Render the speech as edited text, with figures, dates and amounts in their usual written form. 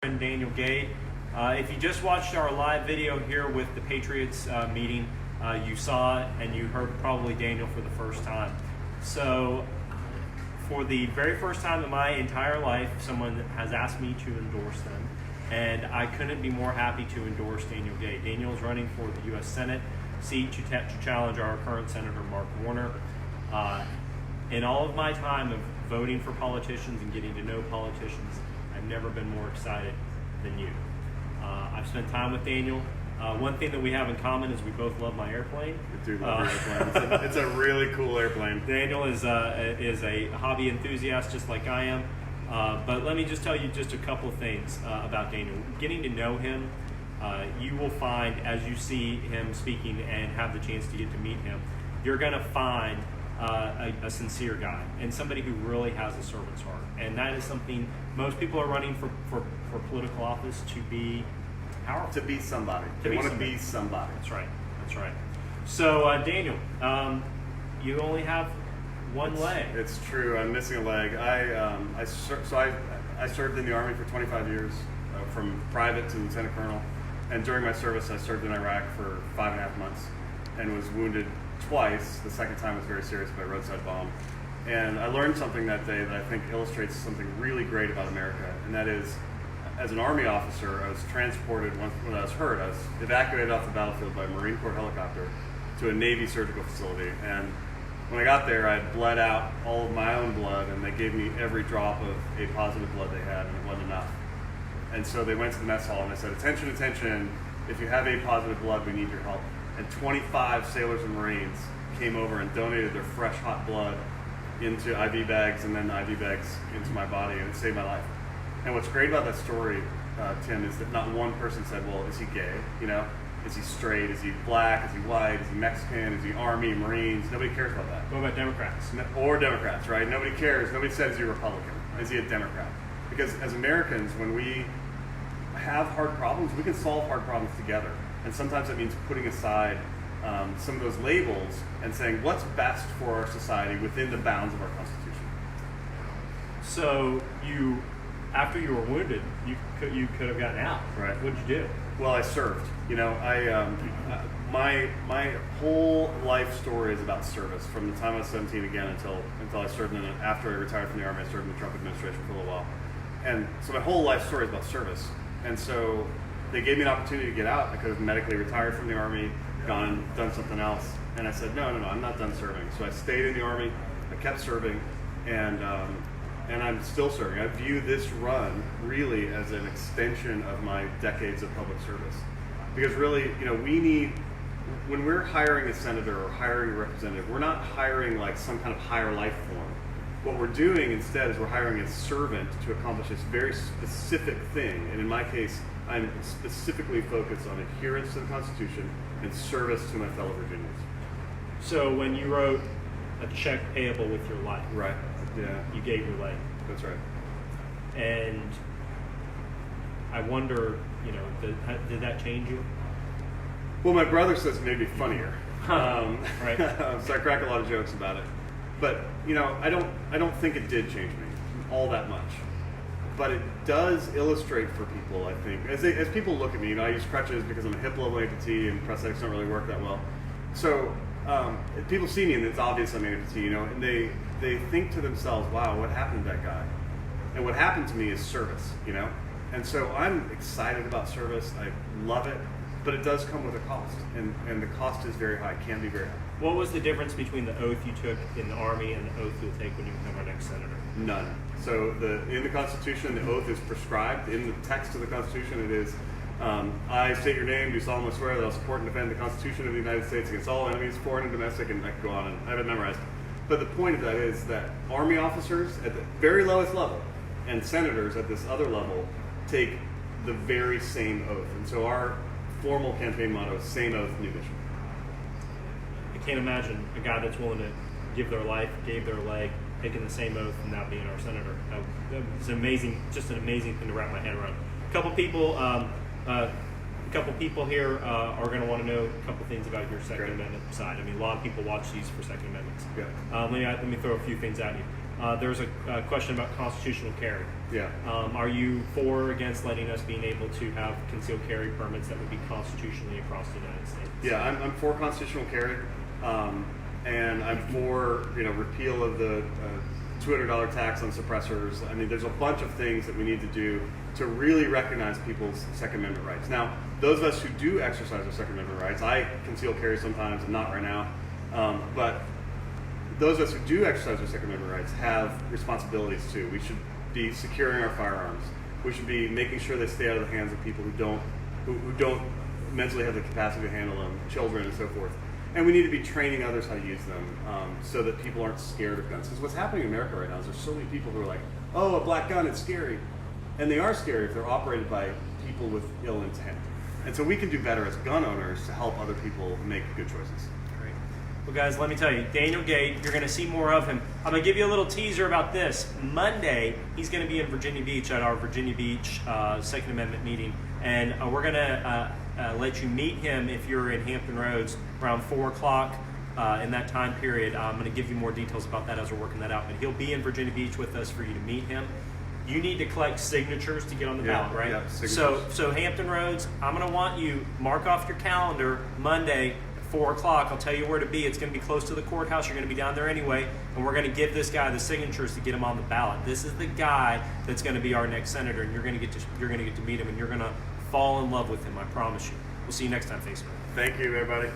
friend Daniel Gade. If you just watched our live video here with the Patriots meeting, you saw and you heard probably Daniel for the first time. So for the very first time in my entire life, someone has asked me to endorse them, and I couldn't be more happy to endorse Daniel Gade. Daniel is running for the U.S. Senate seat to challenge our current Senator Mark Warner. In all of my time of voting for politicians and getting to know politicians, I've never been more excited than you. I've spent time with Daniel. One thing that we have in common is we both love my airplane. I do love your airplane. It's a really cool airplane. Daniel is a hobby enthusiast just like I am. But let me just tell you just a couple of things about Daniel. Getting to know him, you will find as you see him speaking and have the chance to get to meet him, you're going to find a sincere guy and somebody who really has a servant's heart. And that is something most people are running for political office to be powerful. To be somebody. They want to be somebody. That's right. That's right. So, Daniel, you only have one leg. It's true. I'm missing a leg. I served in the Army for 25 years, from private to lieutenant colonel. And during my service, I served in Iraq for 5.5 months and was wounded twice. The second time was very serious by a roadside bomb. And I learned something that day that I think illustrates something really great about America, and that is, as an Army officer, I was transported, when I was hurt, I was evacuated off the battlefield by a Marine Corps helicopter to a Navy surgical facility. And when I got there, I had bled out all of my own blood, and they gave me every drop of A positive blood they had, and it wasn't enough. And so they went to the mess hall and they said, attention, attention, if you have A positive blood, we need your help. And 25 sailors and Marines came over and donated their fresh, hot blood into IV bags and then IV bags into my body, and it saved my life. And what's great about that story, Tim, is that not one person said, well, is he gay? You know, is he straight? Is he black? Is he white? Is he Mexican? Is he Army, Marines? Nobody cares about that. What about Democrats? Or Democrats, right? Nobody cares. Nobody says, is he a Republican? Is he a Democrat? Because as Americans, when we have hard problems, we can solve hard problems together. And sometimes that means putting aside some of those labels and saying what's best for our society within the bounds of our Constitution. So you, after you were wounded, you could have gotten out. Right. What'd you do? Well, I served. You know, my whole life story is about service. From the time I was 17 again until I served after I retired from the Army, I served in the Trump administration for a little while. And so my whole life story is about service. And so they gave me an opportunity to get out. I could have medically retired from the Army, gone and done something else. And I said, no, I'm not done serving. So I stayed in the Army, I kept serving, and I'm still serving. I view this run really as an extension of my decades of public service. Because really, you know, we need, when we're hiring a senator or hiring a representative, we're not hiring like some kind of higher life form. What we're doing instead is we're hiring a servant to accomplish this very specific thing. And in my case, I'm specifically focused on adherence to the Constitution and service to my fellow Virginians. So when you wrote a check payable with your life, right? Yeah, you gave your leg. That's right. And I wonder, you know, did that change you? Well, my brother says maybe funnier. Right. So I crack a lot of jokes about it. But you know, I don't think it did change me all that much. But it does illustrate for people, I think, as people look at me. You know, I use crutches because I'm a hip level amputee, and prosthetics don't really work that well. So people see me, and it's obvious I'm an amputee. You know, and they think to themselves, "Wow, what happened to that guy?" And what happened to me is service. You know, and so I'm excited about service. I love it, but it does come with a cost, and the cost is very high. Can be very high. What was the difference between the oath you took in the Army and the oath you'll take when you become our next senator? None. So in the Constitution, the oath is prescribed. In the text of the Constitution, it is, I state your name, do solemnly swear that I will support and defend the Constitution of the United States against all enemies, foreign and domestic, and I could go on, and I have it memorized. But the point of that is that Army officers at the very lowest level and senators at this other level take the very same oath. And so our formal campaign motto is same oath, new mission. I can't imagine a guy that's willing to give their life, gave their leg, taking the same oath, and now being our senator. It's amazing, just an amazing thing to wrap my head around. A couple people here are going to want to know a couple things about your Second Amendment side. I mean, a lot of people watch these for Second Amendments. Yeah. Let me throw a few things at you. there's a question about constitutional carry. Yeah. Are you for or against letting us being able to have concealed carry permits that would be constitutionally across the United States? Yeah, I'm for constitutional carry, and I'm for repeal of the $200 tax on suppressors. I mean, there's a bunch of things that we need to do to really recognize people's Second Amendment rights. Now, those of us who do exercise our Second Amendment rights, I conceal carry sometimes and not right now, but those of us who do exercise our Second Amendment rights have responsibilities too. We should be securing our firearms. We should be making sure they stay out of the hands of people who don't mentally have the capacity to handle them, children and so forth. And we need to be training others how to use them so that people aren't scared of guns. Because what's happening in America right now is there's so many people who are like, oh, a black gun, it's scary. And they are scary if they're operated by people with ill intent. And so we can do better as gun owners to help other people make good choices. Great. Well, guys, let me tell you, Daniel Gade, you're going to see more of him. I'm going to give you a little teaser about this. Monday, he's going to be in Virginia Beach at our Virginia Beach Second Amendment meeting. And we're going to let you meet him if you're in Hampton Roads around 4 o'clock in that time period. I'm going to give you more details about that as we're working that out. But he'll be in Virginia Beach with us for you to meet him. You need to collect signatures to get on the ballot, right? Yeah, so Hampton Roads, I'm going to want you mark off your calendar Monday at 4 o'clock. I'll tell you where to be. It's going to be close to the courthouse. You're going to be down there anyway, and we're going to give this guy the signatures to get him on the ballot. This is the guy that's going to be our next senator, and you're going to get to meet him, and you're going to fall in love with him. I promise you. We'll see you next time, Facebook. Thank you, everybody.